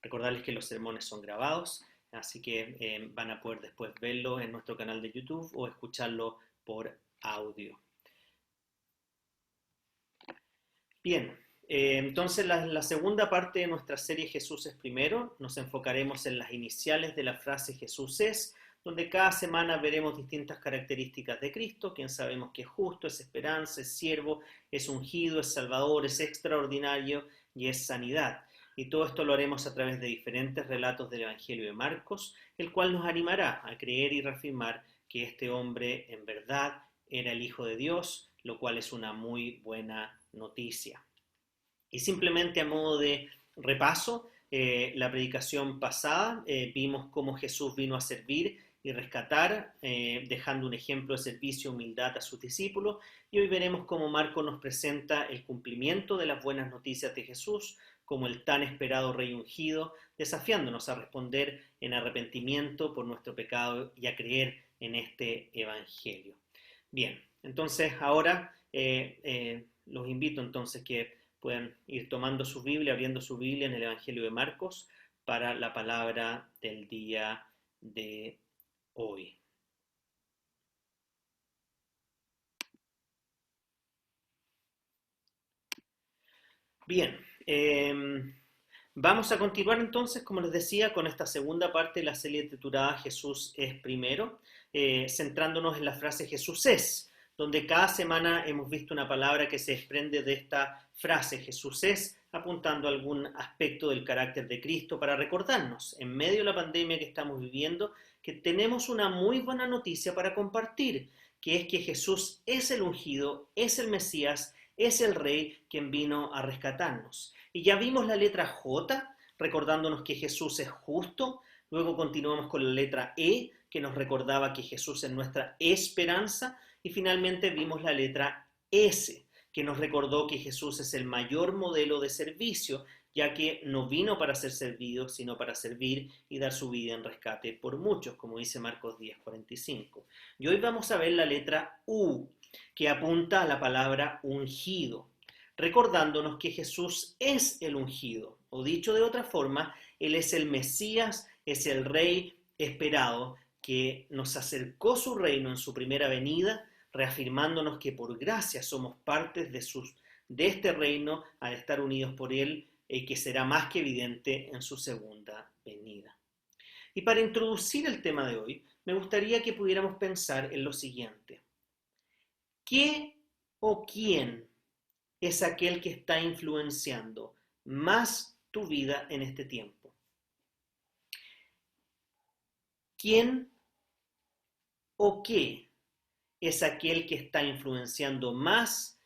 Recordarles que los sermones son grabados, así que van a poder después verlo en nuestro canal de YouTube o escucharlo por audio. Bien, entonces la segunda parte de nuestra serie Jesús es primero. Nos enfocaremos en las iniciales de la frase Jesús es, donde cada semana veremos distintas características de Cristo, quien sabemos que es justo, es esperanza, es siervo, es ungido, es salvador, es extraordinario y es sanidad. Y todo esto lo haremos a través de diferentes relatos del Evangelio de Marcos, el cual nos animará a creer y reafirmar que este hombre en verdad era el Hijo de Dios, lo cual es una muy buena noticia. Y simplemente a modo de repaso, la predicación pasada vimos cómo Jesús vino a servir y rescatar, dejando un ejemplo de servicio y humildad a sus discípulos. Y hoy veremos cómo Marco nos presenta el cumplimiento de las buenas noticias de Jesús, como el tan esperado Rey ungido, desafiándonos a responder en arrepentimiento por nuestro pecado y a creer en este Evangelio. Bien, entonces ahora los invito entonces que puedan ir tomando su Biblia, abriendo su Biblia en el Evangelio de Marcos para la palabra del día de hoy. Bien, vamos a continuar entonces, como les decía, con esta segunda parte de la serie titulada Jesús es primero, centrándonos en la frase Jesús es, donde cada semana hemos visto una palabra que se desprende de esta frase Jesús es, apuntando a algún aspecto del carácter de Cristo para recordarnos, en medio de la pandemia que estamos viviendo, que tenemos una muy buena noticia para compartir, que es que Jesús es el ungido, es el Mesías, es el Rey quien vino a rescatarnos. Y ya vimos la letra J, recordándonos que Jesús es justo. Luego continuamos con la letra E, que nos recordaba que Jesús es nuestra esperanza. Y finalmente vimos la letra S, que nos recordó que Jesús es el mayor modelo de servicio, ya que no vino para ser servido, sino para servir y dar su vida en rescate por muchos, como dice Marcos 10:45. Y hoy vamos a ver la letra U, que apunta a la palabra ungido, recordándonos que Jesús es el ungido, o dicho de otra forma, Él es el Mesías, es el Rey esperado, que nos acercó su reino en su primera venida, reafirmándonos que por gracia somos partes de este reino al estar unidos por Él, que será más que evidente en su segunda venida. Y para introducir el tema de hoy, me gustaría que pudiéramos pensar en lo siguiente. ¿Qué o quién es aquel que está influenciando más tu vida en este tiempo? ¿Quién o qué es aquel que está influenciando más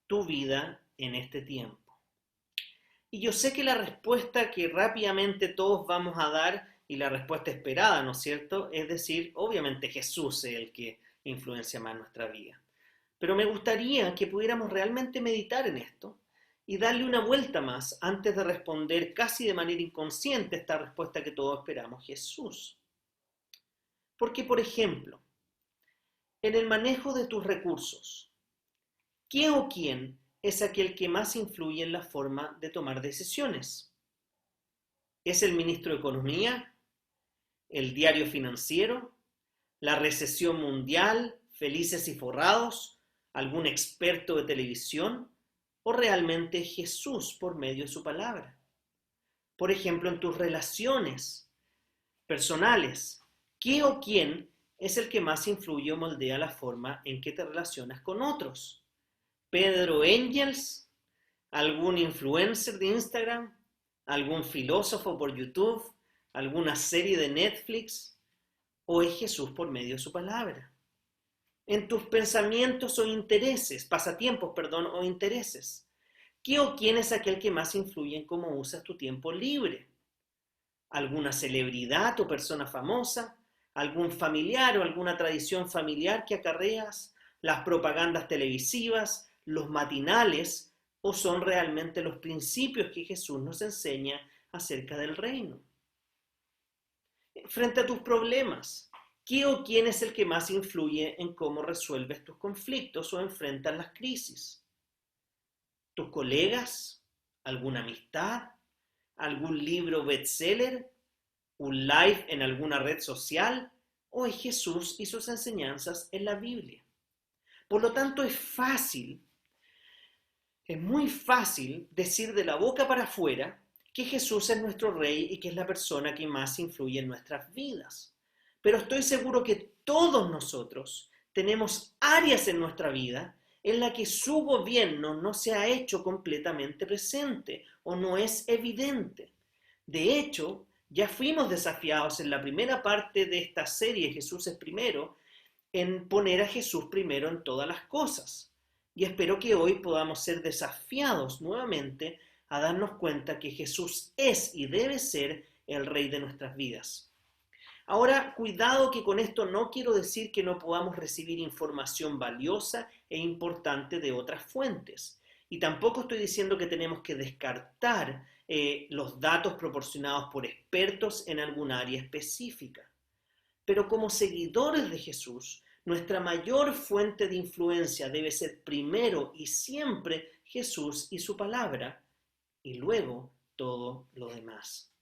tu vida en este tiempo? Y yo sé que la respuesta que rápidamente todos vamos a dar, y la respuesta esperada, ¿no es cierto?, es decir, obviamente Jesús es el que influencia más nuestra vida. Pero me gustaría que pudiéramos realmente meditar en esto y darle una vuelta más antes de responder casi de manera inconsciente esta respuesta que todos esperamos, Jesús. Porque, por ejemplo, en el manejo de tus recursos, ¿qué o quién es aquel que más influye en la forma de tomar decisiones? ¿Es el ministro de Economía? ¿El diario financiero? ¿La recesión mundial? ¿Felices y forrados? ¿Algún experto de televisión? ¿O realmente Jesús por medio de su palabra? Por ejemplo, en tus relaciones personales, ¿qué o quién es el que más influye o moldea la forma en que te relacionas con otros? ¿Pedro Engels? ¿Algún influencer de Instagram? ¿Algún filósofo por YouTube? ¿Alguna serie de Netflix? ¿O es Jesús por medio de su palabra? En tus pensamientos o intereses, pasatiempos, perdón, o intereses. ¿Qué o quién es aquel que más influye en cómo usas tu tiempo libre? ¿Alguna celebridad o persona famosa? ¿Algún familiar o alguna tradición familiar que acarreas? ¿Las propagandas televisivas? ¿Los matinales? ¿O son realmente los principios que Jesús nos enseña acerca del reino? Frente a tus problemas, ¿qué o quién es el que más influye en cómo resuelves tus conflictos o enfrentas las crisis? ¿Tus colegas? ¿Alguna amistad? algún libro bestseller, un live en alguna red social, o es Jesús y sus enseñanzas en la Biblia. Por lo tanto, es muy fácil decir de la boca para afuera que Jesús es nuestro Rey y que es la persona que más influye en nuestras vidas. Pero estoy seguro que todos nosotros tenemos áreas en nuestra vida en la que su gobierno no se ha hecho completamente presente o no es evidente. De hecho, ya fuimos desafiados en la primera parte de esta serie, Jesús es primero, en poner a Jesús primero en todas las cosas. Y espero que hoy podamos ser desafiados nuevamente a darnos cuenta que Jesús es y debe ser el Rey de nuestras vidas. Ahora, cuidado, que con esto no quiero decir que no podamos recibir información valiosa e importante de otras fuentes. Y tampoco estoy diciendo que tenemos que descartar los datos proporcionados por expertos en algún área específica. Pero como seguidores de Jesús, nuestra mayor fuente de influencia debe ser primero y siempre Jesús y su palabra, y luego todo lo demás.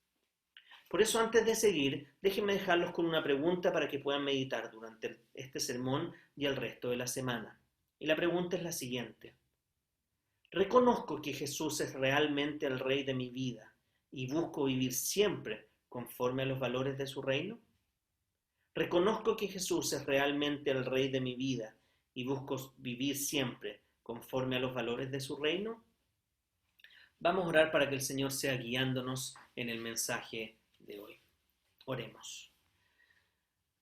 Por eso, antes de seguir, déjenme dejarlos con una pregunta para que puedan meditar durante este sermón y el resto de la semana. Y la pregunta es la siguiente: ¿reconozco que Jesús es realmente el Rey de mi vida y busco vivir siempre conforme a los valores de su reino? ¿Reconozco que Jesús es realmente el Rey de mi vida y busco vivir siempre conforme a los valores de su reino? Vamos a orar para que el Señor sea guiándonos en el mensaje de hoy. Oremos.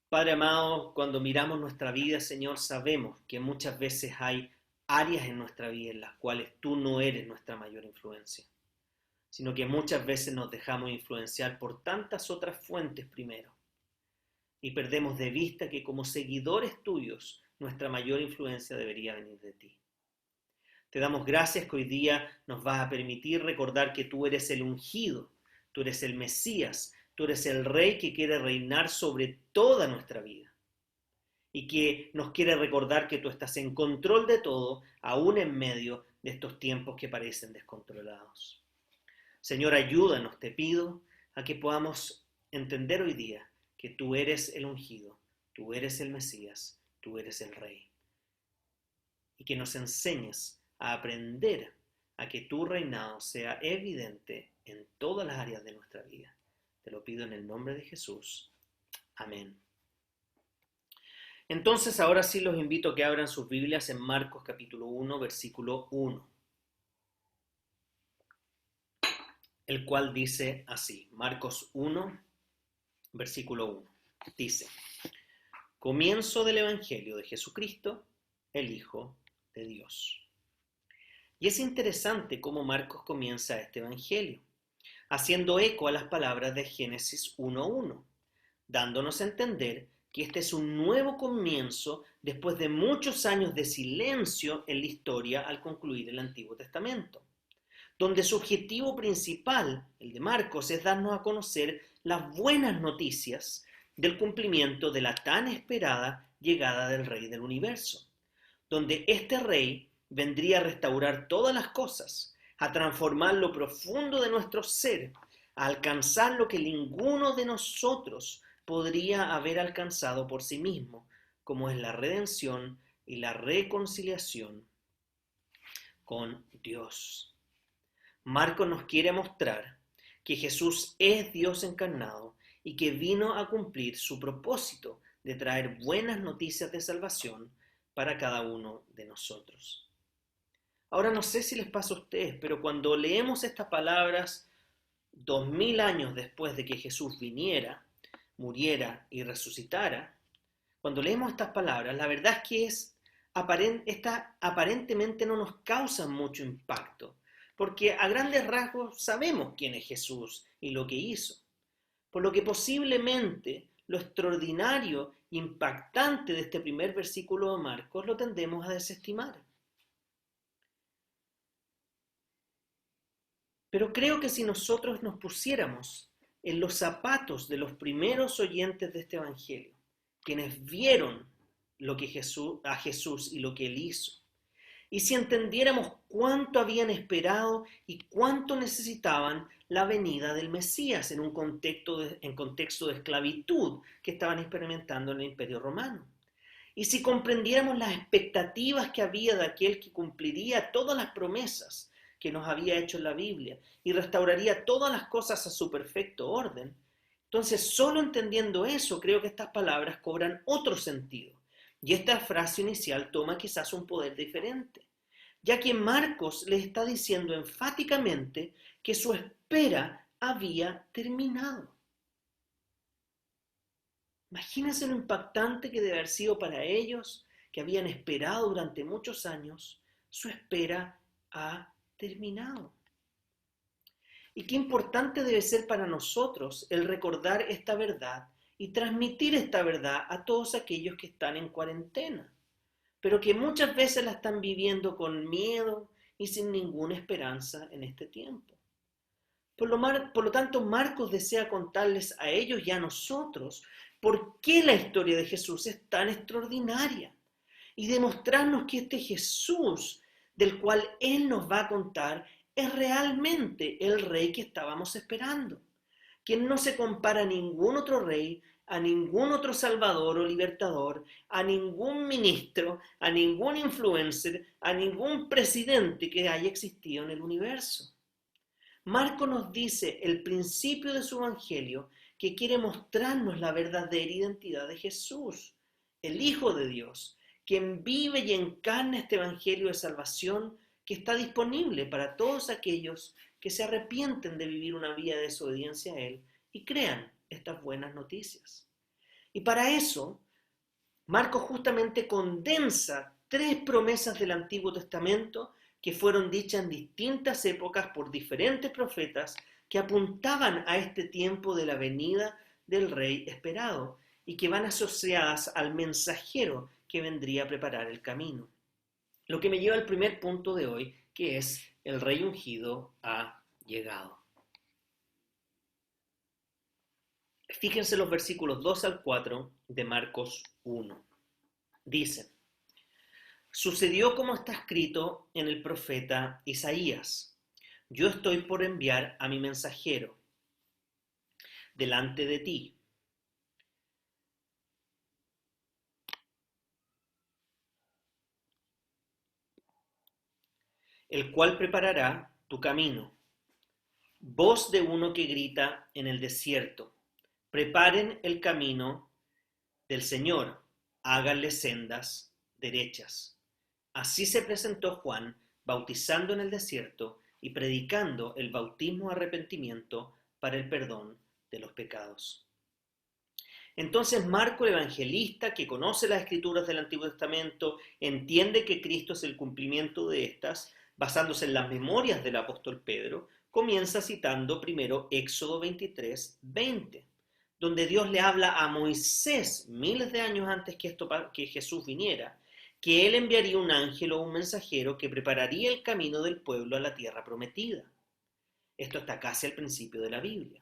Padre amado, cuando miramos nuestra vida, Señor, sabemos que muchas veces hay áreas en nuestra vida en las cuales tú no eres nuestra mayor influencia, sino que muchas veces nos dejamos influenciar por tantas otras fuentes primero. Y perdemos de vista que como seguidores tuyos, nuestra mayor influencia debería venir de ti. Te damos gracias que hoy día nos vas a permitir recordar que tú eres el ungido, tú eres el Mesías, tú eres el Rey que quiere reinar sobre toda nuestra vida. Y que nos quiere recordar que tú estás en control de todo, aún en medio de estos tiempos que parecen descontrolados. Señor, ayúdanos, te pido, a que podamos entender hoy día que tú eres el ungido, tú eres el Mesías, tú eres el Rey. Y que nos enseñes a aprender a que tu reinado sea evidente en todas las áreas de nuestra vida. Te lo pido en el nombre de Jesús. Amén. Entonces, ahora sí los invito a que abran sus Biblias en Marcos capítulo 1, versículo 1, el cual dice así, Marcos 1, versículo 1, dice: comienzo del Evangelio de Jesucristo, el Hijo de Dios. Y es interesante cómo Marcos comienza este Evangelio, haciendo eco a las palabras de Génesis 1:1, dándonos a entender que este es un nuevo comienzo después de muchos años de silencio en la historia al concluir el Antiguo Testamento, donde su objetivo principal, el de Marcos, es darnos a conocer las buenas noticias del cumplimiento de la tan esperada llegada del Rey del Universo, donde este Rey vendría a restaurar todas las cosas, a transformar lo profundo de nuestro ser, a alcanzar lo que ninguno de nosotros podría haber alcanzado por sí mismo, como es la redención y la reconciliación con Dios. Marcos nos quiere mostrar que Jesús es Dios encarnado y que vino a cumplir su propósito de traer buenas noticias de salvación para cada uno de nosotros. Ahora, no sé si les pasa a ustedes, pero cuando leemos estas palabras 2000 años después de que Jesús viniera, muriera y resucitara, cuando leemos estas palabras, la verdad es que aparentemente no nos causan mucho impacto, porque a grandes rasgos sabemos quién es Jesús y lo que hizo, por lo que posiblemente lo extraordinario e impactante de este primer versículo de Marcos lo tendemos a desestimar. Pero creo que si nosotros nos pusiéramos en los zapatos de los primeros oyentes de este evangelio, quienes vieron a Jesús y lo que él hizo, y si entendiéramos cuánto habían esperado y cuánto necesitaban la venida del Mesías en un contexto de esclavitud que estaban experimentando en el Imperio Romano. Y si comprendiéramos las expectativas que había de aquel que cumpliría todas las promesas que nos había hecho en la Biblia y restauraría todas las cosas a su perfecto orden, entonces solo entendiendo eso creo que estas palabras cobran otro sentido. Y esta frase inicial toma quizás un poder diferente, ya que Marcos le está diciendo enfáticamente que su espera había terminado. Imagínense lo impactante que debe haber sido para ellos, que habían esperado durante muchos años. Su espera ha terminado. Y qué importante debe ser para nosotros el recordar esta verdad y transmitir esta verdad a todos aquellos que están en cuarentena, pero que muchas veces la están viviendo con miedo y sin ninguna esperanza en este tiempo. Por lo tanto, Marcos desea contarles a ellos y a nosotros por qué la historia de Jesús es tan extraordinaria y demostrarnos que este Jesús del cual Él nos va a contar es realmente el rey que estábamos esperando, que no se compara a ningún otro rey, a ningún otro salvador o libertador, a ningún ministro, a ningún influencer, a ningún presidente que haya existido en el universo. Marco nos dice el principio de su evangelio que quiere mostrarnos la verdadera identidad de Jesús, el Hijo de Dios, quien vive y encarna este evangelio de salvación que está disponible para todos aquellos que se arrepienten de vivir una vida de desobediencia a Él y crean estas buenas noticias. Y para eso, Marcos justamente condensa 3 promesas del Antiguo Testamento que fueron dichas en distintas épocas por diferentes profetas que apuntaban a este tiempo de la venida del rey esperado y que van asociadas al mensajero que vendría a preparar el camino. Lo que me lleva al primer punto de hoy, que es el rey ungido ha llegado. Fíjense los versículos 2 al 4 de Marcos 1. Dicen: sucedió como está escrito en el profeta Isaías: yo estoy por enviar a mi mensajero delante de ti, el cual preparará tu camino. Voz de uno que grita en el desierto: preparen el camino del Señor, háganle sendas derechas. Así se presentó Juan, bautizando en el desierto y predicando el bautismo de arrepentimiento para el perdón de los pecados. Entonces Marco, el evangelista, que conoce las escrituras del Antiguo Testamento, entiende que Cristo es el cumplimiento de estas, basándose en las memorias del apóstol Pedro, comienza citando primero Éxodo 23, 20, donde Dios le habla a Moisés miles de años antes que Jesús viniera, que él enviaría un ángel o un mensajero que prepararía el camino del pueblo a la tierra prometida. Esto está casi al principio de la Biblia.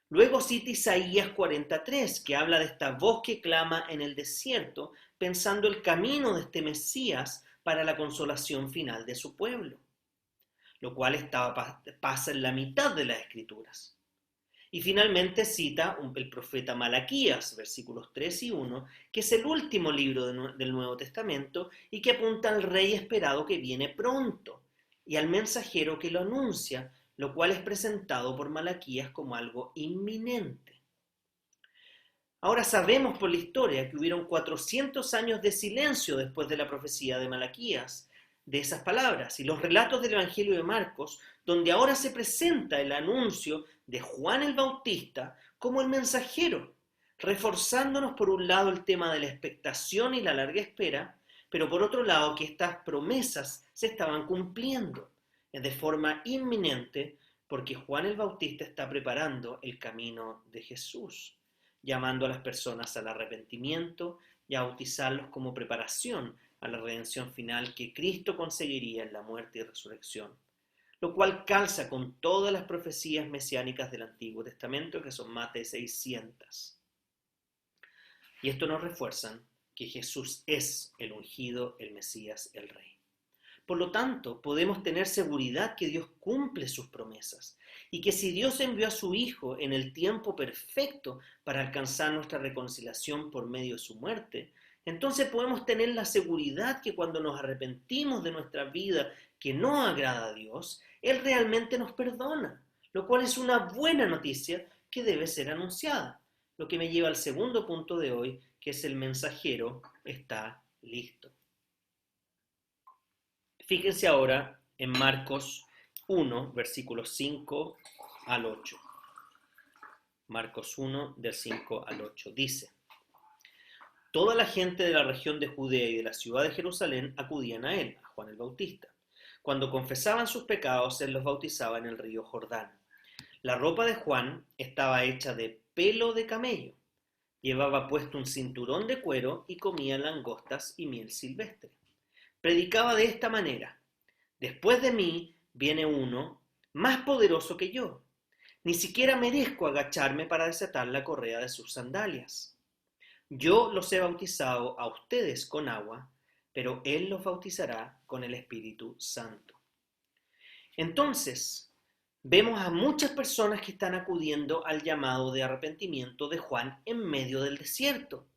Luego cita Isaías 43, que habla de esta voz que clama en el desierto, pensando el camino de este Mesías para la consolación final de su pueblo, lo cual pasa en la mitad de las Escrituras. Y finalmente cita el profeta Malaquías, versículos 3 y 1, que es el último libro del Nuevo Testamento y que apunta al rey esperado que viene pronto y al mensajero que lo anuncia, lo cual es presentado por Malaquías como algo inminente. Ahora sabemos por la historia que hubieron 400 años de silencio después de la profecía de Malaquías, de esas palabras, y los relatos del Evangelio de Marcos, donde ahora se presenta el anuncio de Juan el Bautista como el mensajero, reforzándonos por un lado el tema de la expectación y la larga espera, pero por otro lado que estas promesas se estaban cumpliendo de forma inminente, porque Juan el Bautista está preparando el camino de Jesús, llamando a las personas al arrepentimiento y a bautizarlos como preparación a la redención final que Cristo conseguiría en la muerte y resurrección, lo cual calza con todas las profecías mesiánicas del Antiguo Testamento, que son más de 600. Y esto nos refuerzan que Jesús es el ungido, el Mesías, el Rey. Por lo tanto, podemos tener seguridad que Dios cumple sus promesas y que si Dios envió a su Hijo en el tiempo perfecto para alcanzar nuestra reconciliación por medio de su muerte, entonces podemos tener la seguridad que cuando nos arrepentimos de nuestra vida que no agrada a Dios, Él realmente nos perdona, lo cual es una buena noticia que debe ser anunciada. Lo que me lleva al segundo punto de hoy, que es el mensajero está listo. Fíjense ahora en Marcos 1, versículos 5 al 8. Marcos 1, del 5 al 8. Dice: Toda la gente de la región de Judea y de la ciudad de Jerusalén acudían a él, a Juan el Bautista. Cuando confesaban sus pecados, él los bautizaba en el río Jordán. La ropa de Juan estaba hecha de pelo de camello. Llevaba puesto un cinturón de cuero y comía langostas y miel silvestre. Predicaba de esta manera: Después de mí viene uno más poderoso que yo. Ni siquiera merezco agacharme para desatar la correa de sus sandalias. Yo los he bautizado a ustedes con agua, pero Él los bautizará con el Espíritu Santo. Entonces, vemos a muchas personas que están acudiendo al llamado de arrepentimiento de Juan en medio del desierto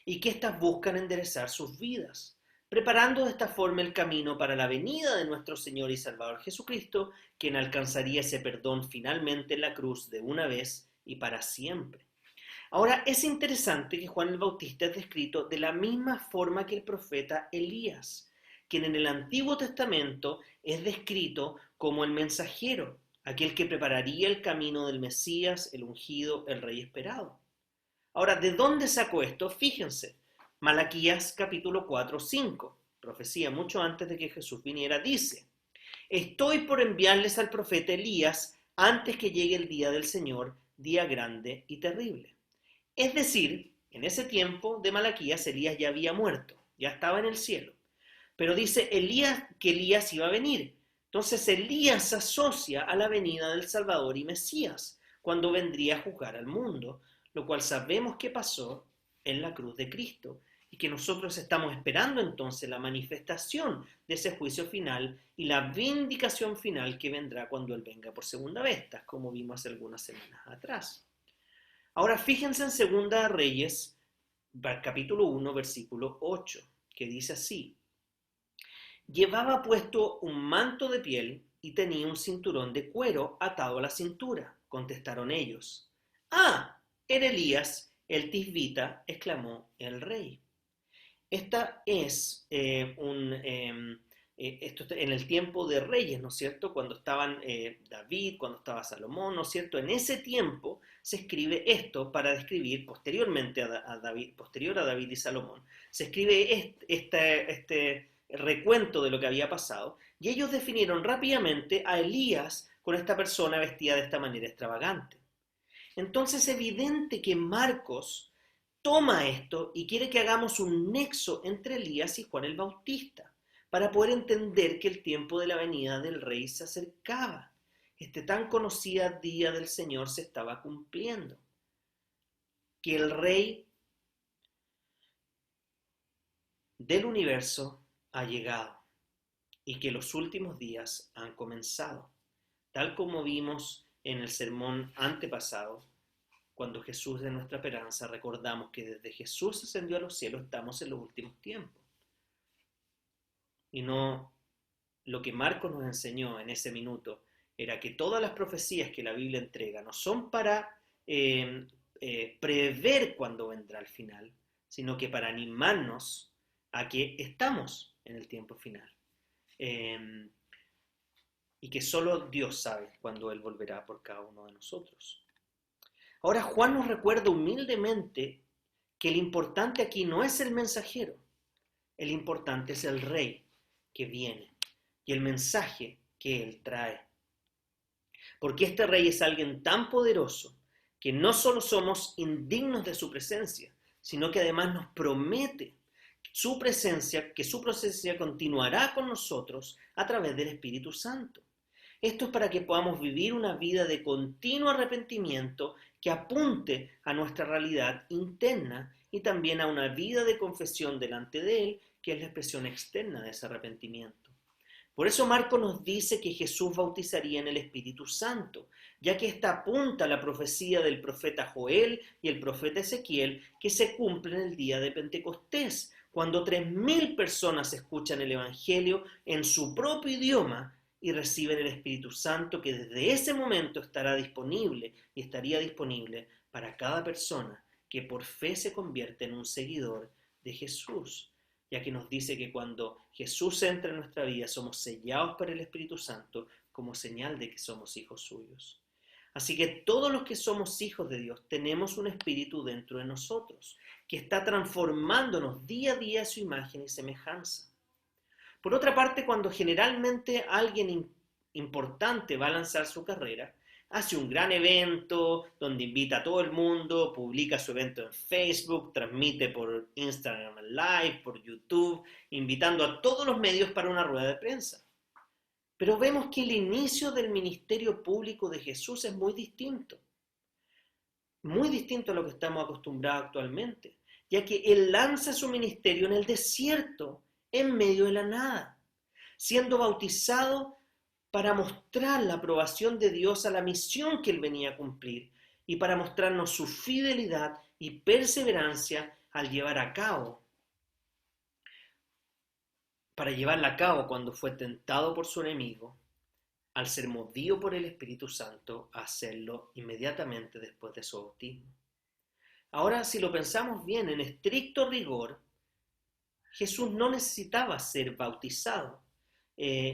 y que éstas buscan enderezar sus vidas, preparando de esta forma el camino para la venida de nuestro Señor y Salvador Jesucristo, quien alcanzaría ese perdón finalmente en la cruz de una vez y para siempre. Ahora, es interesante que Juan el Bautista es descrito de la misma forma que el profeta Elías, quien en el Antiguo Testamento es descrito como el mensajero, aquel que prepararía el camino del Mesías, el ungido, el rey esperado. Ahora, ¿de dónde sacó esto? Fíjense, Malaquías capítulo 4, 5, profecía mucho antes de que Jesús viniera, dice: Estoy por enviarles al profeta Elías antes que llegue el día del Señor, día grande y terrible. Es decir, en ese tiempo de Malaquías, Elías ya había muerto, ya estaba en el cielo. Pero dice Elías que Elías iba a venir. Entonces Elías se asocia a la venida del Salvador y Mesías, cuando vendría a juzgar al mundo, lo cual sabemos que pasó en la cruz de Cristo y que nosotros estamos esperando entonces la manifestación de ese juicio final y la vindicación final que vendrá cuando Él venga por segunda vez, como vimos hace algunas semanas atrás. Ahora fíjense en Segunda Reyes, capítulo 1, versículo 8, que dice así: Llevaba puesto un manto de piel y tenía un cinturón de cuero atado a la cintura. Contestaron ellos. ¡Ah! Era Elías, el tisbita, exclamó el rey. Esta es esto en el tiempo de reyes, ¿no es cierto? Cuando estaban David, cuando estaba Salomón, ¿no es cierto? En ese tiempo se escribe esto para describir posteriormente a David, posterior a David y Salomón, se escribe este recuento de lo que había pasado y ellos definieron rápidamente a Elías con esta persona vestida de esta manera extravagante. Entonces es evidente que Marcos toma esto y quiere que hagamos un nexo entre Elías y Juan el Bautista, para poder entender que el tiempo de la venida del rey se acercaba. Este tan conocido día del Señor se estaba cumpliendo. Que el rey del universo ha llegado y que los últimos días han comenzado, tal como vimos en el sermón antepasado. Cuando Jesús es nuestra esperanza, recordamos que desde Jesús ascendió a los cielos estamos en los últimos tiempos. Y no, lo que Marcos nos enseñó en ese minuto era que todas las profecías que la Biblia entrega no son para prever cuándo vendrá el final, sino que para animarnos a que estamos en el tiempo final. Y que solo Dios sabe cuándo Él volverá por cada uno de nosotros. Ahora Juan nos recuerda humildemente que el importante aquí no es el mensajero, el importante es el rey que viene y el mensaje que él trae. Porque este rey es alguien tan poderoso que no solo somos indignos de su presencia, sino que además nos promete que su presencia continuará con nosotros a través del Espíritu Santo. Esto es para que podamos vivir una vida de continuo arrepentimiento que apunte a nuestra realidad interna y también a una vida de confesión delante de Él, que es la expresión externa de ese arrepentimiento. Por eso Marcos nos dice que Jesús bautizaría en el Espíritu Santo, ya que esta apunta a la profecía del profeta Joel y el profeta Ezequiel que se cumple en el día de Pentecostés, cuando 3.000 personas escuchan el Evangelio en su propio idioma y reciben el Espíritu Santo, que desde ese momento estará disponible y estaría disponible para cada persona que por fe se convierte en un seguidor de Jesús, ya que nos dice que cuando Jesús entra en nuestra vida somos sellados por el Espíritu Santo como señal de que somos hijos suyos. Así que todos los que somos hijos de Dios tenemos un espíritu dentro de nosotros, que está transformándonos día a día a su imagen y semejanza. Por otra parte, cuando generalmente alguien importante va a lanzar su carrera, hace un gran evento donde invita a todo el mundo, publica su evento en Facebook, transmite por Instagram Live, por YouTube, invitando a todos los medios para una rueda de prensa. Pero vemos que el inicio del ministerio público de Jesús es muy distinto a lo que estamos acostumbrados actualmente, ya que Él lanza su ministerio en el desierto, en medio de la nada, siendo bautizado para mostrar la aprobación de Dios a la misión que Él venía a cumplir y para mostrarnos su fidelidad y perseverancia al llevarla a cabo cuando fue tentado por su enemigo, al ser movido por el Espíritu Santo a hacerlo inmediatamente después de su bautismo. Ahora, si lo pensamos bien, en estricto rigor, Jesús no necesitaba ser bautizado,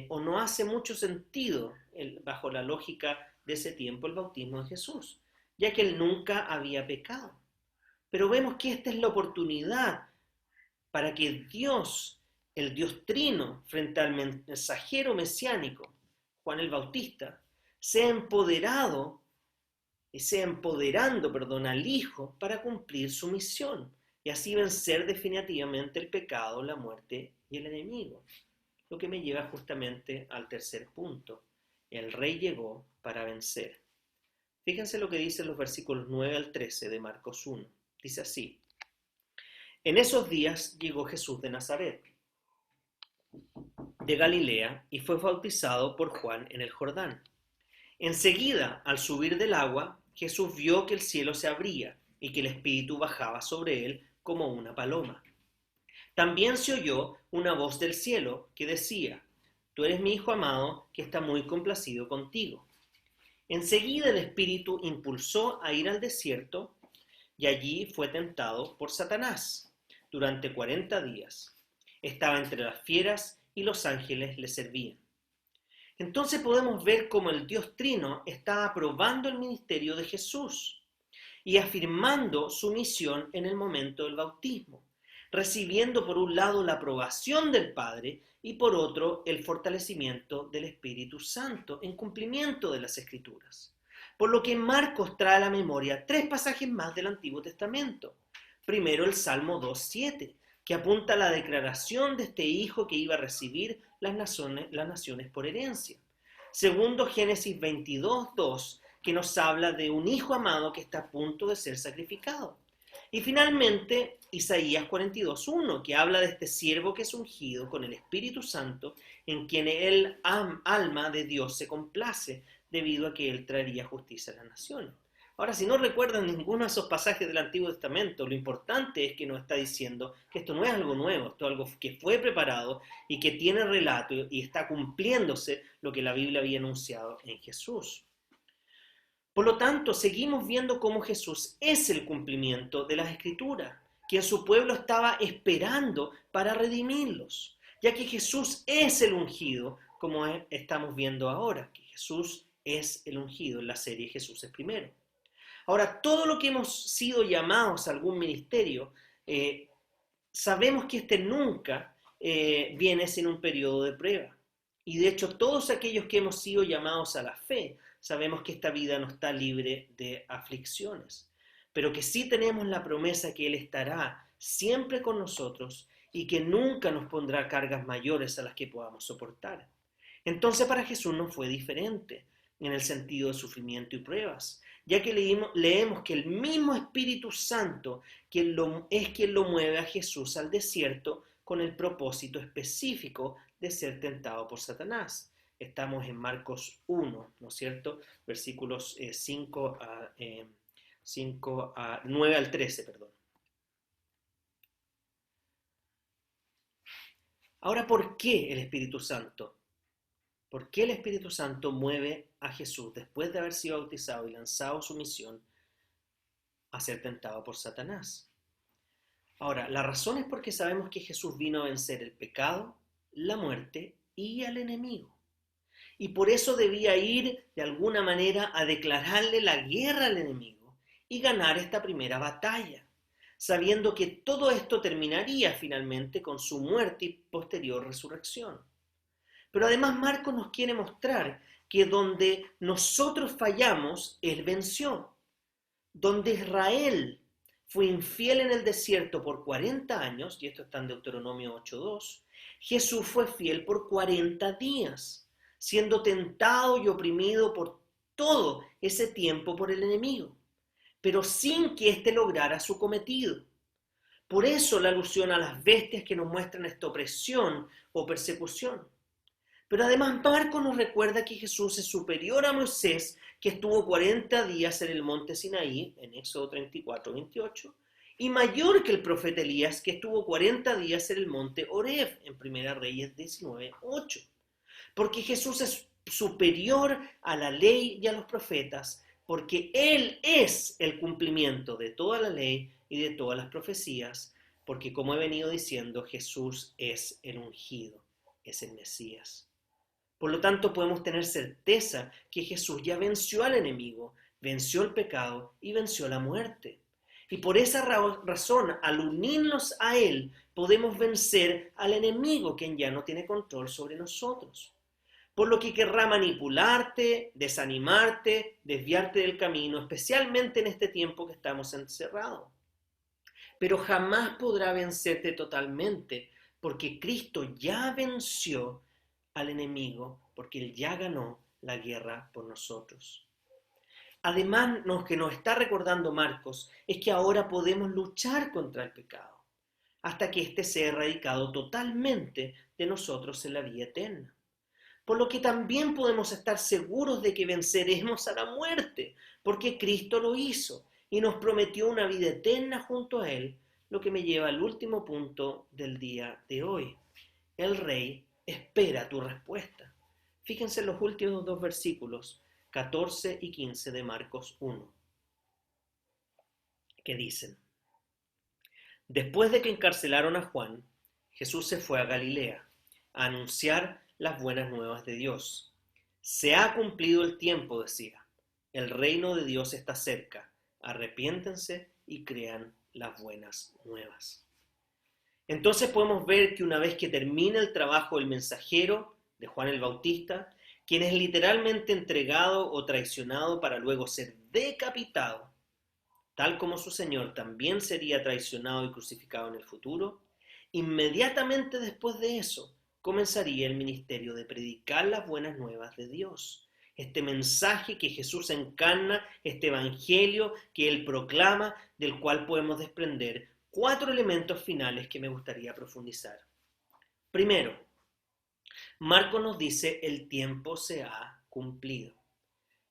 o no hace mucho sentido, bajo la lógica de ese tiempo, el bautismo de Jesús, ya que Él nunca había pecado. Pero vemos que esta es la oportunidad para que Dios, el Dios Trino, frente al mensajero mesiánico, Juan el Bautista, sea empoderando al Hijo para cumplir su misión y así vencer definitivamente el pecado, la muerte y el enemigo. Lo que me lleva justamente al tercer punto. El Rey llegó para vencer. Fíjense lo que dicen los versículos 9 al 13 de Marcos 1. Dice así: En esos días llegó Jesús de Nazaret, de Galilea, y fue bautizado por Juan en el Jordán. Enseguida, al subir del agua, Jesús vio que el cielo se abría y que el Espíritu bajaba sobre él como una paloma. También se oyó una voz del cielo que decía: Tú eres mi Hijo amado, que está muy complacido contigo. Enseguida el Espíritu impulsó a ir al desierto y allí fue tentado por Satanás durante 40 días. Estaba entre las fieras y los ángeles le servían. Entonces podemos ver cómo el Dios Trino está aprobando el ministerio de Jesús y afirmando su misión en el momento del bautismo, recibiendo por un lado la aprobación del Padre y por otro el fortalecimiento del Espíritu Santo en cumplimiento de las Escrituras. Por lo que Marcos trae a la memoria 3 pasajes más del Antiguo Testamento. Primero el Salmo 2:7, que apunta a la declaración de este hijo que iba a recibir las naciones por herencia. Segundo, Génesis 22:2, que nos habla de un hijo amado que está a punto de ser sacrificado. Y finalmente, Isaías 42:1, que habla de este siervo que es ungido con el Espíritu Santo, en quien el alma de Dios se complace, debido a que él traería justicia a las naciones. Ahora, si no recuerdan ninguno de esos pasajes del Antiguo Testamento, lo importante es que nos está diciendo que esto no es algo nuevo, esto es algo que fue preparado y que tiene relato y está cumpliéndose lo que la Biblia había anunciado en Jesús. Por lo tanto, seguimos viendo cómo Jesús es el cumplimiento de las Escrituras, que su pueblo estaba esperando para redimirlos, ya que Jesús es el ungido, como estamos viendo ahora, que Jesús es el ungido en la serie Jesús es primero. Ahora, todo lo que hemos sido llamados a algún ministerio, sabemos que este nunca viene sin un periodo de prueba. Y de hecho, todos aquellos que hemos sido llamados a la fe, sabemos que esta vida no está libre de aflicciones, pero que sí tenemos la promesa que Él estará siempre con nosotros y que nunca nos pondrá cargas mayores a las que podamos soportar. Entonces para Jesús no fue diferente en el sentido de sufrimiento y pruebas, ya que leemos que el mismo Espíritu Santo es quien lo mueve a Jesús al desierto con el propósito específico de ser tentado por Satanás. Estamos en Marcos 1, ¿no es cierto? Versículos 9 al 13, perdón. Ahora, ¿por qué el Espíritu Santo? ¿Por qué el Espíritu Santo mueve a Jesús después de haber sido bautizado y lanzado su misión a ser tentado por Satanás? Ahora, la razón es porque sabemos que Jesús vino a vencer el pecado, la muerte y al enemigo. Y por eso debía ir de alguna manera a declararle la guerra al enemigo y ganar esta primera batalla, sabiendo que todo esto terminaría finalmente con su muerte y posterior resurrección. Pero además Marcos nos quiere mostrar que donde nosotros fallamos, Él venció. Donde Israel fue infiel en el desierto por 40 años, y esto está en Deuteronomio 8:2, Jesús fue fiel por 40 días, siendo tentado y oprimido por todo ese tiempo por el enemigo, pero sin que éste lograra su cometido. Por eso la alusión a las bestias que nos muestran esta opresión o persecución. Pero además Marcos nos recuerda que Jesús es superior a Moisés, que estuvo 40 días en el monte Sinaí, en Éxodo 34:28, y mayor que el profeta Elías, que estuvo 40 días en el monte Horeb, en 1 Reyes 19:8. Porque Jesús es superior a la ley y a los profetas, porque Él es el cumplimiento de toda la ley y de todas las profecías, porque como he venido diciendo, Jesús es el ungido, es el Mesías. Por lo tanto, podemos tener certeza que Jesús ya venció al enemigo, venció el pecado y venció la muerte. Y por esa razón, al unirnos a Él, podemos vencer al enemigo, quien ya no tiene control sobre nosotros. Por lo que querrá manipularte, desanimarte, desviarte del camino, especialmente en este tiempo que estamos encerrados. Pero jamás podrá vencerte totalmente, porque Cristo ya venció al enemigo, porque Él ya ganó la guerra por nosotros. Además, lo que nos está recordando Marcos es que ahora podemos luchar contra el pecado, hasta que éste sea erradicado totalmente de nosotros en la vida eterna. Por lo que también podemos estar seguros de que venceremos a la muerte, porque Cristo lo hizo y nos prometió una vida eterna junto a Él, lo que me lleva al último punto del día de hoy. El Rey espera tu respuesta. Fíjense en los últimos dos versículos, 14 y 15 de Marcos 1, que dicen: Después de que encarcelaron a Juan, Jesús se fue a Galilea a anunciar las buenas nuevas de Dios. Se ha cumplido el tiempo, decía. El reino de Dios está cerca. Arrepiéntense y crean las buenas nuevas. Entonces podemos ver que una vez que termina el trabajo del mensajero de Juan el Bautista, quien es literalmente entregado o traicionado para luego ser decapitado, tal como su Señor también sería traicionado y crucificado en el futuro, inmediatamente después de eso comenzaría el ministerio de predicar las buenas nuevas de Dios. Este mensaje que Jesús encarna, este evangelio que Él proclama, del cual podemos desprender 4 elementos finales que me gustaría profundizar. Primero, Marcos nos dice: el tiempo se ha cumplido.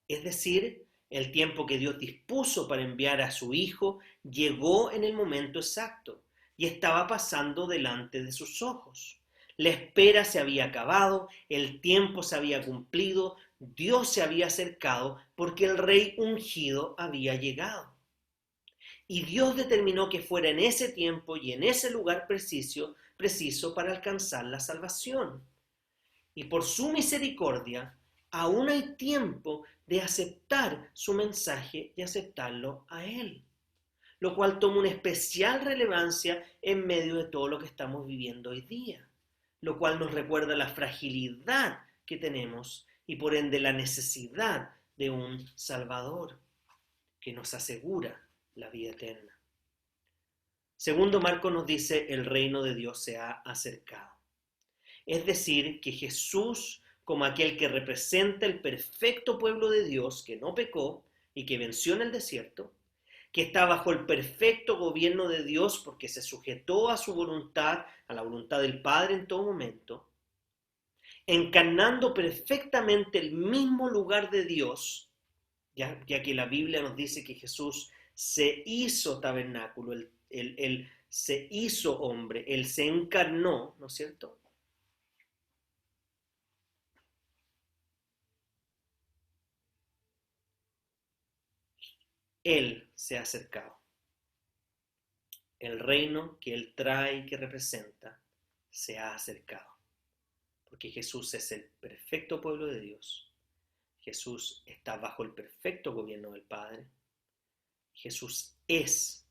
Es decir, el tiempo que Dios dispuso para enviar a su Hijo llegó en el momento exacto y estaba pasando delante de sus ojos. La espera se había acabado, el tiempo se había cumplido, Dios se había acercado porque el Rey ungido había llegado. Y Dios determinó que fuera en ese tiempo y en ese lugar preciso para alcanzar la salvación. Y por su misericordia, aún hay tiempo de aceptar su mensaje y aceptarlo a Él, lo cual toma una especial relevancia en medio de todo lo que estamos viviendo hoy día, lo cual nos recuerda la fragilidad que tenemos y por ende la necesidad de un Salvador que nos asegura la vida eterna. Segundo, Marcos nos dice: el reino de Dios se ha acercado. Es decir, que Jesús, como aquel que representa el perfecto pueblo de Dios que no pecó y que venció en el desierto, que está bajo el perfecto gobierno de Dios porque se sujetó a su voluntad, a la voluntad del Padre en todo momento, encarnando perfectamente el mismo lugar de Dios, ya que la Biblia nos dice que Jesús se hizo tabernáculo, él se hizo hombre, Él se encarnó, ¿no es cierto? Él se ha acercado. El reino que Él trae y que representa se ha acercado. Porque Jesús es el perfecto pueblo de Dios. Jesús está bajo el perfecto gobierno del Padre. Jesús es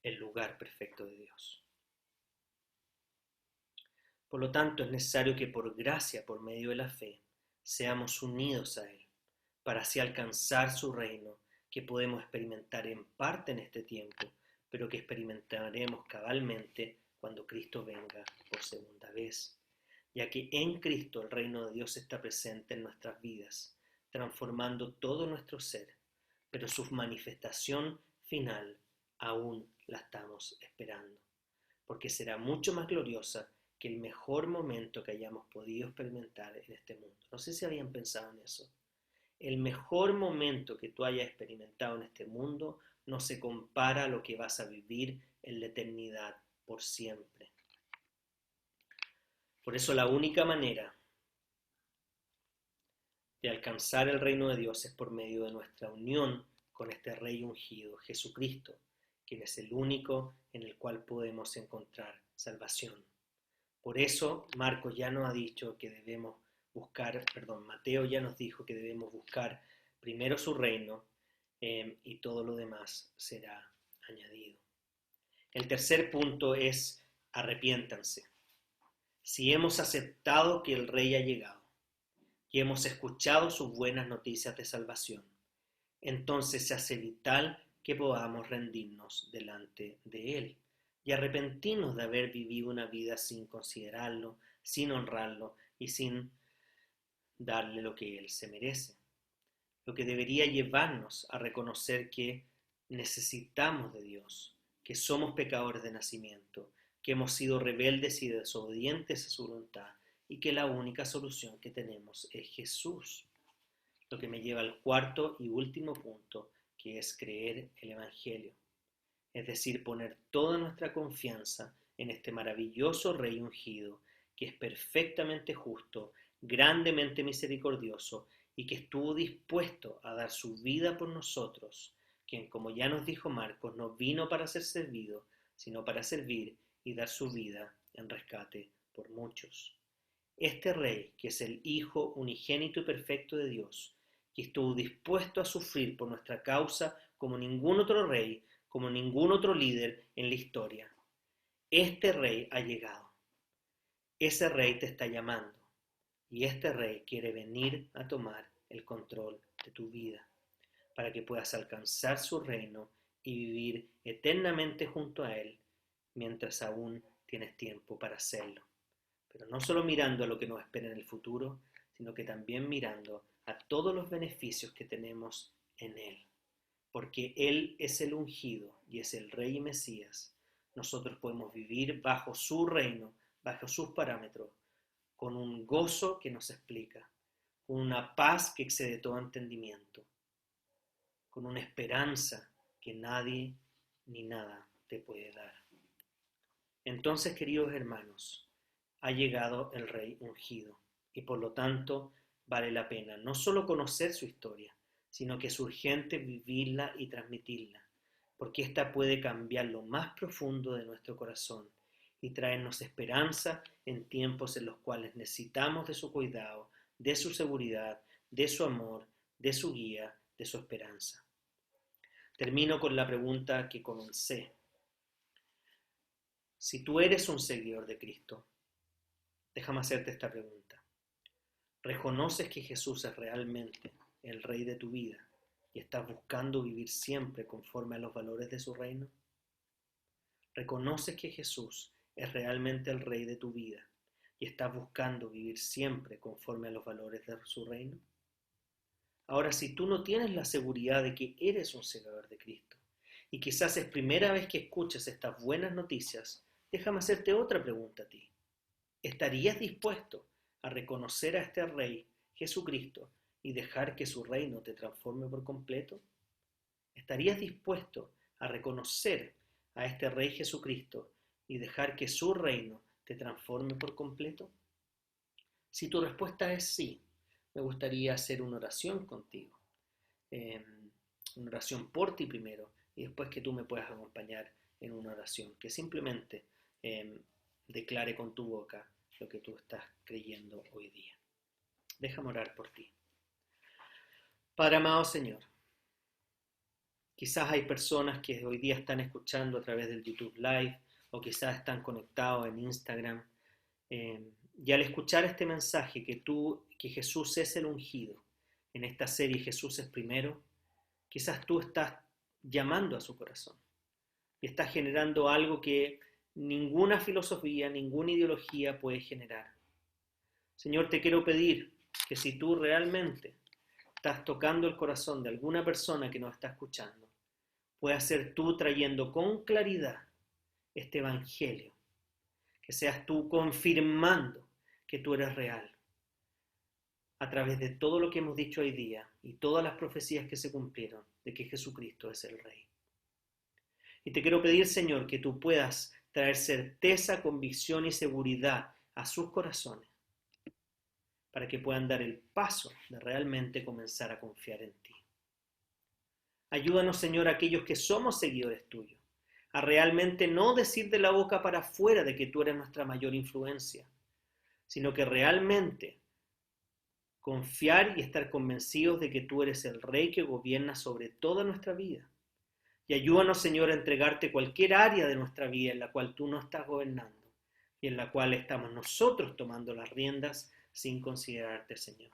el lugar perfecto de Dios. Por lo tanto, es necesario que por gracia, por medio de la fe, seamos unidos a Él, para así alcanzar su reino, que podemos experimentar en parte en este tiempo, pero que experimentaremos cabalmente cuando Cristo venga por segunda vez, ya que en Cristo el reino de Dios está presente en nuestras vidas, transformando todo nuestro ser, pero su manifestación final aún la estamos esperando, porque será mucho más gloriosa que el mejor momento que hayamos podido experimentar en este mundo. No sé si habían pensado en eso. El mejor momento que tú hayas experimentado en este mundo no se compara a lo que vas a vivir en la eternidad por siempre. Por eso la única manera de alcanzar el reino de Dios es por medio de nuestra unión con este Rey ungido, Jesucristo, quien es el único en el cual podemos encontrar salvación. Por eso Marcos ya nos ha dicho que debemos Mateo ya nos dijo que debemos buscar primero su reino y todo lo demás será añadido. El tercer punto es arrepiéntanse. Si hemos aceptado que el Rey ha llegado y hemos escuchado sus buenas noticias de salvación, entonces se hace vital que podamos rendirnos delante de Él y arrepentirnos de haber vivido una vida sin considerarlo, sin honrarlo y sin darle lo que Él se merece. Lo que debería llevarnos a reconocer que necesitamos de Dios, que somos pecadores de nacimiento, que hemos sido rebeldes y desobedientes a su voluntad y que la única solución que tenemos es Jesús. Lo que me lleva al cuarto y último punto, que es creer el Evangelio. Es decir, poner toda nuestra confianza en este maravilloso Rey ungido, que es perfectamente justo, grandemente misericordioso y que estuvo dispuesto a dar su vida por nosotros, quien, como ya nos dijo Marcos, no vino para ser servido, sino para servir y dar su vida en rescate por muchos. Este Rey, que es el Hijo unigénito y perfecto de Dios, que estuvo dispuesto a sufrir por nuestra causa como ningún otro rey, como ningún otro líder en la historia. Este Rey ha llegado. Ese Rey te está llamando. Y este Rey quiere venir a tomar el control de tu vida, para que puedas alcanzar su reino y vivir eternamente junto a Él, mientras aún tienes tiempo para hacerlo. Pero no solo mirando a lo que nos espera en el futuro, sino que también mirando a todos los beneficios que tenemos en Él. Porque Él es el ungido y es el Rey y Mesías. Nosotros podemos vivir bajo su reino, bajo sus parámetros, con un gozo que nos explica, con una paz que excede todo entendimiento, con una esperanza que nadie ni nada te puede dar. Entonces, queridos hermanos, ha llegado el Rey ungido y por lo tanto vale la pena no solo conocer su historia, sino que es urgente vivirla y transmitirla, porque ésta puede cambiar lo más profundo de nuestro corazón y traernos esperanza en tiempos en los cuales necesitamos de su cuidado, de su seguridad, de su amor, de su guía, de su esperanza. Termino con la pregunta que comencé. Si tú eres un seguidor de Cristo, déjame hacerte esta pregunta. ¿Reconoces que Jesús es realmente el Rey de tu vida y estás buscando vivir siempre conforme a los valores de su reino? ¿Reconoces que Jesús es realmente el Rey de tu vida y estás buscando vivir siempre conforme a los valores de su reino? Ahora, si tú no tienes la seguridad de que eres un seguidor de Cristo y quizás es primera vez que escuchas estas buenas noticias, déjame hacerte otra pregunta a ti. ¿Estarías dispuesto a reconocer a este Rey, Jesucristo, y dejar que su reino te transforme por completo? ¿Estarías dispuesto a reconocer a este Rey Jesucristo y dejar que su reino te transforme por completo? Si tu respuesta es sí, me gustaría hacer una oración contigo. Una oración por ti primero y después que tú me puedas acompañar en una oración que simplemente declare con tu boca lo que tú estás creyendo hoy día. Déjame orar por ti. Padre amado Señor, quizás hay personas que hoy día están escuchando a través del YouTube Live o quizás están conectados en Instagram y al escuchar este mensaje que Jesús es el ungido, en esta serie Jesús es primero, quizás tú estás llamando a su corazón y estás generando algo que ninguna filosofía, ninguna ideología puede generar. Señor, te quiero pedir que si tú realmente estás tocando el corazón de alguna persona que nos está escuchando, puedas ser tú trayendo con claridad este evangelio, que seas tú confirmando que tú eres real a través de todo lo que hemos dicho hoy día y todas las profecías que se cumplieron de que Jesucristo es el Rey. Y te quiero pedir, Señor, que tú puedas traer certeza, convicción y seguridad a sus corazones para que puedan dar el paso de realmente comenzar a confiar en ti. Ayúdanos, Señor, a aquellos que somos seguidores tuyos, a realmente no decir de la boca para afuera de que tú eres nuestra mayor influencia, sino que realmente confiar y estar convencidos de que tú eres el Rey que gobierna sobre toda nuestra vida. Y ayúdanos, Señor, a entregarte cualquier área de nuestra vida en la cual tú no estás gobernando y en la cual estamos nosotros tomando las riendas sin considerarte, Señor.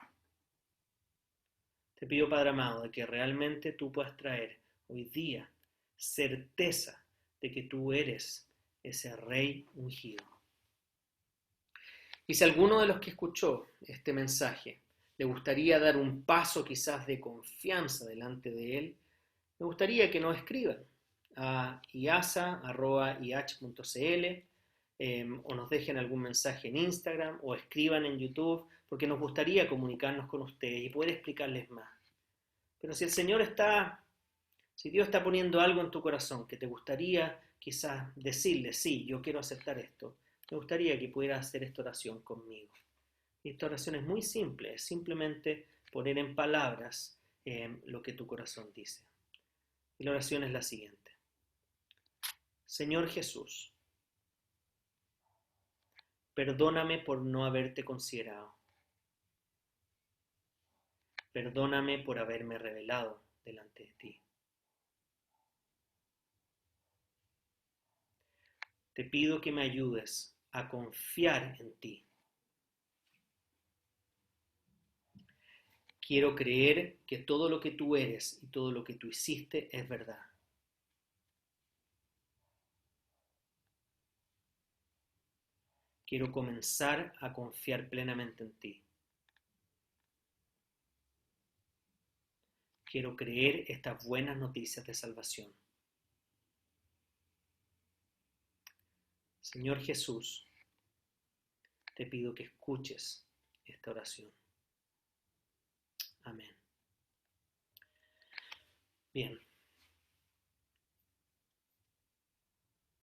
Te pido, Padre amado, de que realmente tú puedas traer hoy día certeza de que tú eres ese Rey ungido. Y si alguno de los que escuchó este mensaje le gustaría dar un paso quizás de confianza delante de él, me gustaría que nos escriban a iasa@ih.cl o nos dejen algún mensaje en Instagram o escriban en YouTube, porque nos gustaría comunicarnos con ustedes y poder explicarles más. Pero si Dios está poniendo algo en tu corazón que te gustaría quizás decirle, sí, yo quiero aceptar esto, me gustaría que pudieras hacer esta oración conmigo. Y esta oración es muy simple, es simplemente poner en palabras lo que tu corazón dice. Y la oración es la siguiente. Señor Jesús, perdóname por no haberte considerado. Perdóname por haberme rebelado delante de ti. Te pido que me ayudes a confiar en ti. Quiero creer que todo lo que tú eres y todo lo que tú hiciste es verdad. Quiero comenzar a confiar plenamente en ti. Quiero creer estas buenas noticias de salvación. Señor Jesús, te pido que escuches esta oración. Amén. Bien.